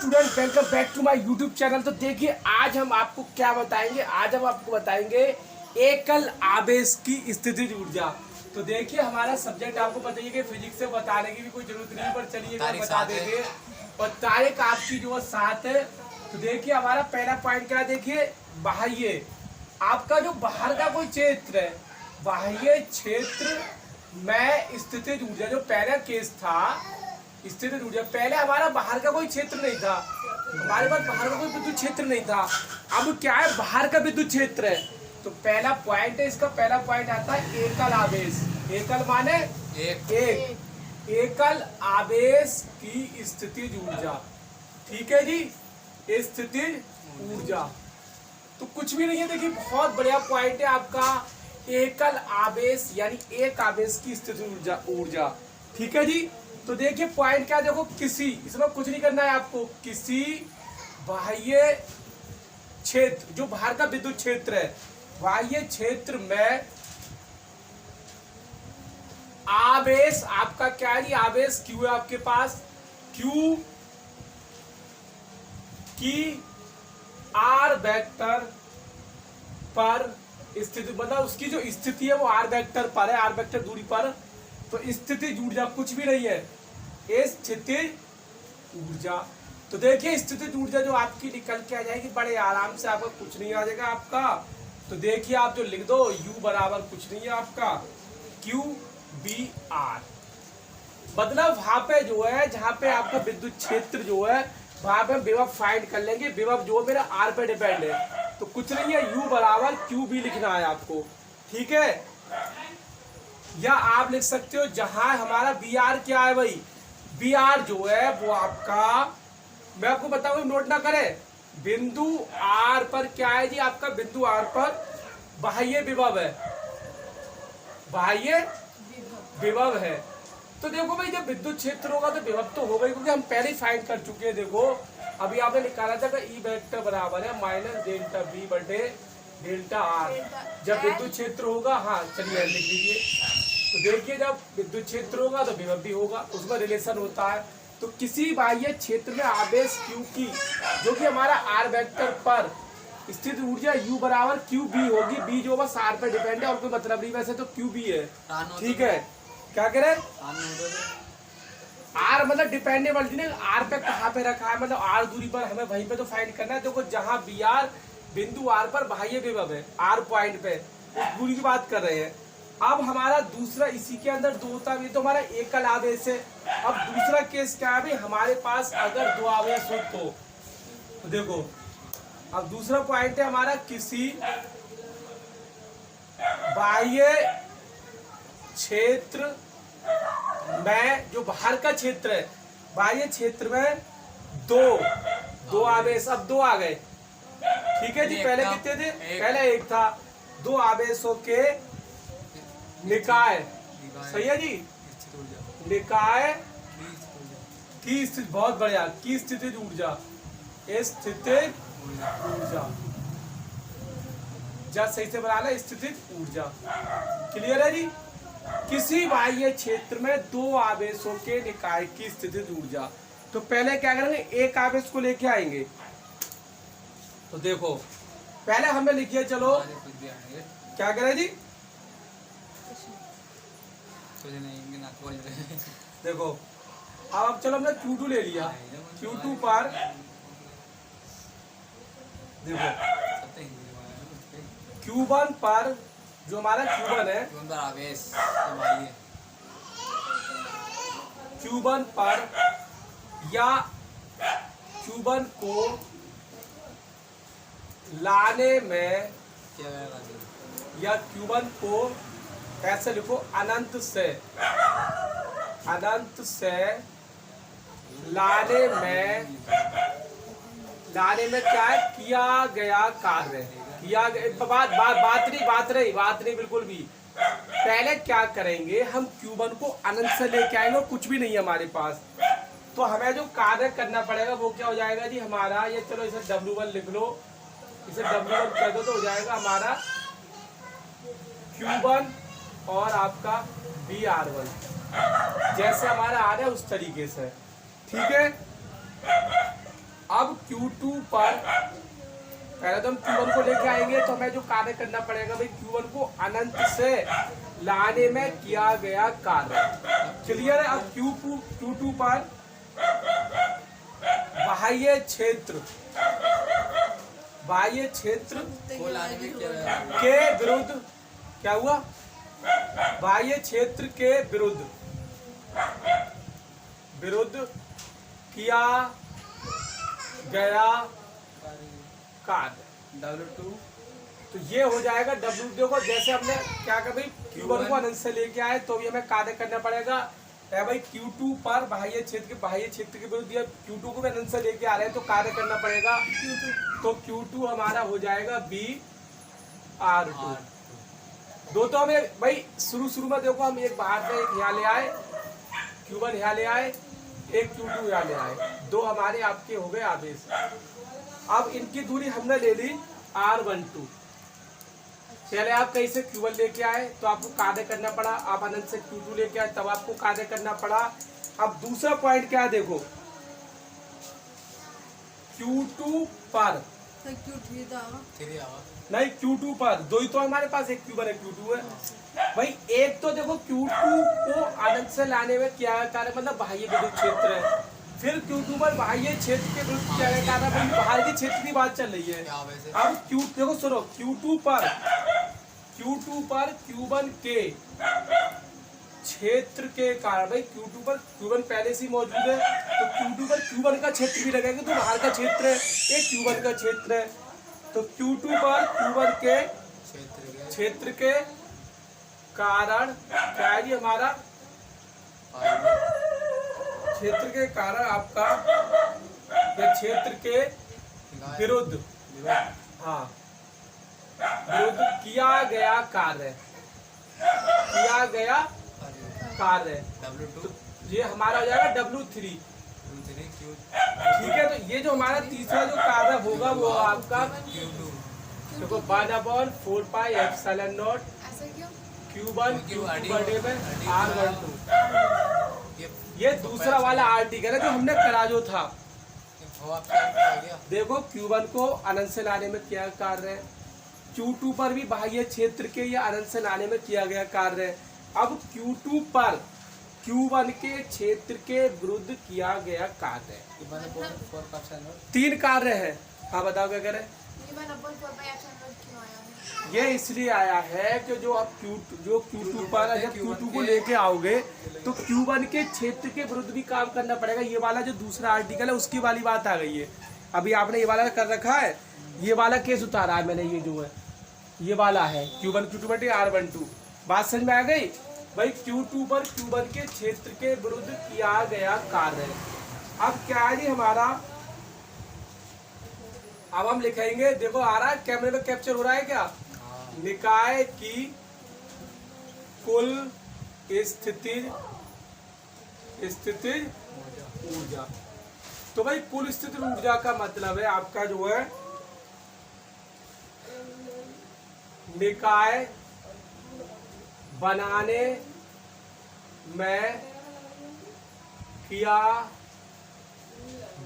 Student, welcome back to my YouTube channel. तो देखिए आज हम आपको क्या बताएंगे। आज हम आपको बताएंगे एकल आवेश की स्थितिज ऊर्जा। तो देखिए हमारा सब्जेक्ट आपको बताइए कि फिजिक्स से बताने की भी कोई जरूरत नहीं, पर चलिए बता देंगे। और तारीख आपकी जो 7 है। तो देखिए हमारा पहला पॉइंट क्या है, देखिए बाह्य आपका जो बाहर का कोई क्षेत्र है, बाह्य क्षेत्र में स्थितिज ऊर्जा। जो पहला केस था स्थितिज ऊर्जा, पहले हमारा बाहर का कोई क्षेत्र नहीं था, हमारे पास बाहर का कोई विद्युत क्षेत्र नहीं था। अब क्या है, बाहर का विद्युत क्षेत्र है। तो पहला पॉइंट है, इसका पहला पॉइंट आता है एकल आवेश। एकल माने एक एकल आवेश की स्थितिज ऊर्जा। ठीक है जी, स्थितिज ऊर्जा तो कुछ भी नहीं है। देखिए बहुत बढ़िया पॉइंट है आपका, एकल आवेश यानी एक आवेश की स्थितिज ऊर्जा। ठीक है जी। तो देखिए पॉइंट क्या, देखो किसी, इसमें कुछ नहीं करना है आपको, किसी बाह्य क्षेत्र, जो बाहर का विद्युत क्षेत्र है, बाह्य क्षेत्र में आवेश आपका क्या है, आवेश क्यू है आपके पास, क्यू की आर वेक्टर पर स्थिति, मतलब उसकी जो स्थिति है वो आर वेक्टर पर है, आर वेक्टर दूरी पर। तो स्थितिज ऊर्जा कुछ भी नहीं है, स्थितिज ऊर्जा। तो देखिए स्थितिज ऊर्जा जो आपकी निकल के आ जाएगी बड़े आराम से, आपका कुछ नहीं आ जाएगा आपका। तो देखिए आप जो लिख दो, U बराबर कुछ नहीं है आपका क्यू बी आर। मतलब वहां पे जो है, जहां पे आपका विद्युत क्षेत्र जो है, वहां पे विभव फाइंड कर लेंगे। विभव जो मेरा आर पे डिपेंड है, तो कुछ नहीं है, U बराबर क्यू बी लिखना है आपको। ठीक है, या आप लिख सकते हो जहां हमारा बी आर क्या है भाई, बी आर जो है वो आपका, मैं आपको बताऊं नोट ना करें, बिंदु आर पर क्या है जी, आपका बिंदु आर पर बाह्य विभव है, बाह्य विभव है। तो देखो भाई जब विद्युत क्षेत्र होगा तो विभव तो होगा ही, क्योंकि हम पहले ही फाइंड कर चुके हैं। देखो अभी आपने निकाला था कि ई वेक्टर बराबर है माइनस डेल्टा बी बटे डेल्टा आर जब विद्युत क्षेत्र होगा। हाँ चलिए लिख लीजिए। तो देखिए जब विद्युत क्षेत्र होगा तो विभव भी होगा, उसमें रिलेशन होता है। तो किसी बाह्य क्षेत्र में आवेश Q की, जो कि हमारा आर वेक्टर पर स्थित ऊर्जा U बराबर क्यू बी होगी। बी जो बस आर पर डिपेंड है और कोई मतलब नहीं, वैसे तो क्यू बी है। ठीक है, क्या कह रहे, आर मतलब डिपेंडेबल नहीं, आर पे कहाँ पे रखा है, मतलब आर दूरी पर हमें वहीं पे तो फाइंड करना है। देखो जहां बी आर बिंदु आर पर बाह्य विभव है, आर पॉइंट पे, उस दूरी की बात कर रहे हैं। अब हमारा दूसरा, इसी के अंदर दो होता है, तो हमारा एकल आवेश है। अब दूसरा केस क्या है भाई, हमारे पास अगर दो आवेश हो तो देखो, अब दूसरा पॉइंट है हमारा, किसी बाह्य क्षेत्र में, जो बाहर का क्षेत्र है, बाह्य क्षेत्र में दो आवेश, अब दो आ गए। ठीक है जी, पहले कितने थे, पहले एक था। दो आवेशों के निकाय, सही है जी, निकाय की स्थिति, बहुत बढ़िया, की स्थितिज ऊर्जा, स्थितिज ऊर्जा, जब सही से बना ला, स्थितिज ऊर्जा। क्लियर है जी। किसी बाह्य क्षेत्र में दो आवेशों के निकाय की स्थितिज ऊर्जा। तो पहले क्या करेंगे, एक आवेश को लेके आएंगे। तो देखो पहले हमें लिखिए, चलो क्या करें जी, देखो अब चलो हमने Q2 ले लिया, Q2 पर देखो Q1 पर, जो हमारा Q1 है, Q1 पर, या Q1 को लाने में, या Q1 को कैसे लिखो, अनंत से लाने में क्या है, किया गया कार्य, किया गया, बात नहीं बिल्कुल भी। पहले क्या करेंगे, हम Q1 को अनंत से लेके आएंगे, कुछ भी नहीं है हमारे पास। तो हमें जो कार्य करना पड़ेगा वो क्या हो जाएगा जी हमारा, ये चलो इसे W1 लिख लो, इसे W1 कह दो, तो हो जाएगा हमारा Q1 और आपका BR1, जैसे हमारा आ रहा है उस तरीके से। ठीक है, Q2 पर पहले तो हम Q1 को लेके आएंगे, तो हमें जो कार्य करना पड़ेगा भाई Q1 को अनंत से लाने में किया गया कार्य। क्लियर है? अब Q2 पर बाह्य क्षेत्र के विरुद्ध क्या हुआ? बाह्य क्षेत्र के विरुद्ध किया गया कार्य W2। तो ये हो जाएगा W। देखो जैसे हमने क्या कर भाई Q1 को अनंत से लेके आए, तो भी हमें कार्य करना पड़ेगा है भाई Q2 पर बाह्य क्षेत्र के विरुद्ध, या Q2 को भी अनंत से लेके आ रहे हैं तो कार्य करना पड़ेगा तो Q2 हमारा हो जाएगा BR2। दो तो हमें भाई शुरू में देखो हम एक बाहर से एक यहाँ ले आए, Q1 यहाँ ले आए, एक Q2 यहाँ ले आए, दो हमारे आपके हो गए आवेश। अब इनकी दूरी हमने ले ली R12। पहले आप कहीं से Q1 लेके आए तो आपको कार्य करना पड़ा, आप अनंत से Q2 लेके आए तब आपको कार्य करना पड़ा। अब दूसरा पॉइंट क्या है देखो, Q2 पर नहीं Q2 पर दो ही तो हमारे पास, एक Q1 है Q2 है भाई। एक तो देखो Q2 को अनंत से लाने में क्या कार्य, मतलब बाह्य विद्युत क्षेत्र है। फिर Q2 पर बाह्य क्षेत्र के विरुद्ध क्या कार्य, भाई बाहर के क्षेत्र की बात चल रही है। अब देखो सुनो, Q2 पर Q1 के क्षेत्र के कारण, भाई Q2 पर Q1 पहले से मौजूद है तो Q2 पर Q1 का क्षेत्र भी लगेगा, तो बाहर का क्षेत्र है, एक Q1 का क्षेत्र है। तो Q2 पर Q1 के क्षेत्र के कारण क्या है जी हमारा, क्षेत्र के कारण आपका या क्षेत्र के विरुद्ध, हाँ विरुद्ध किया गया कार्य W2, तो ये हमारा हो जाएगा W3। ठीक है, तो ये जो हमारा तीसरा जो कार्य होगा वो आपका देखो 1/4 पाई एप्सिलॉन नॉट Q1 बटे में R12। ये दूसरा वाला आर्टिकल है जो हमने करा जो था। देखो Q1 को अनंत से लाने में किया कार्य है, Q2 पर भी बाह्य क्षेत्र के या अनंत से लाने में किया गया कार्य है। अब Q2 पर Q1 के क्षेत्र के विरुद्ध किया गया कार्य है। 3 कार्य है। हाँ बताओ क्या करें। ये इसलिए आया है कि जो आप Q2 पर जब Q2 को लेके आओगे तो Q1 के क्षेत्र के विरुद्ध भी काम करना पड़ेगा। ये वाला जो दूसरा आर्टिकल है उसकी वाली बात आ गई है। अभी आपने ये वाला कर रखा है, ये वाला केस उतारा है मैंने, ये जो है ये वाला है Q1 Q2 बटे R12। बात समझ में आ गई भाई। Q2 पर Q1 के क्षेत्र के विरुद्ध किया गया कार्य है। अब क्या है जी हमारा, अब हम लिखेंगे, देखो आ रहा है कैमरे में, कैप्चर हो रहा है क्या, निकाय की कुल स्थितिज ऊर्जा। तो भाई कुल स्थितिज ऊर्जा का मतलब है आपका जो है निकाय बनाने में किया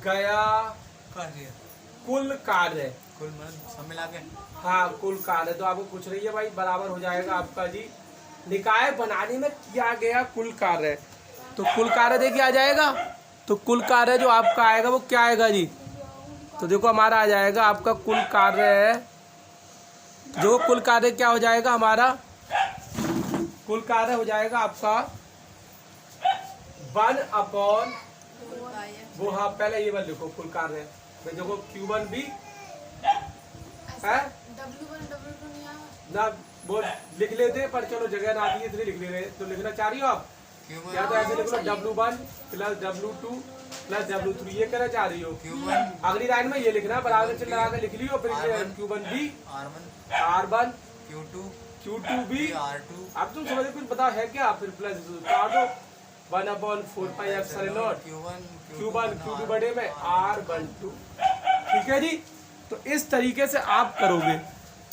गया कुल कार्य, कुल सब मिला के, हाँ कुल कार्य। तो आपको पूछ रही है भाई, बराबर हो जाएगा आपका जी निकाय बनाने में किया गया कुल कार्य। तो कुल कार्य देखिए आ जाएगा, तो कुल कार्य जो आपका आएगा वो क्या आएगा जी, तो देखो हमारा आ जाएगा आपका कुल कार्य है, जो कुल कार्य क्या हो जाएगा हमारा, कुल कार्य हो जाएगा आपका 1/, वो हाँ पहले ये बात लिखो कुल कार्य। देखो Q1 भी है ना, वो लिख लेते पर चलो जगह ना दी इसलिए लिख ले रहे। तो लिखना चाह रही हो आप, या तो ऐसे लिख लो W1 plus W2 plus W3, ये कहना चाह रही हो। अगली लाइन में ये लिखना, बराबर चिन्ह लगा के लिख लियो, फिर Q1 भी R1 Q2 भी R2। अब तुम समझो कुछ बताओ है क्या, फिर प्लस काट दो 1/4 pi epsilon not Q1 Q2 बटे में R12। ठीक है जी, तो इस तरीके से आप करोगे।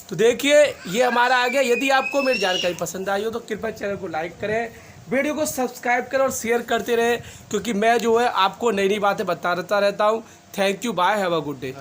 तो देखिए ये हमारा आ गया। यदि आपको मेरी जानकारी पसंद आई हो तो कृपया चैनल को लाइक करें, वीडियो को सब्सक्राइब करें और शेयर करते रहे, क्योंकि मैं जो है आपको नई नई बातें बताता रहता हूँ। Thank you, bye, have a good day.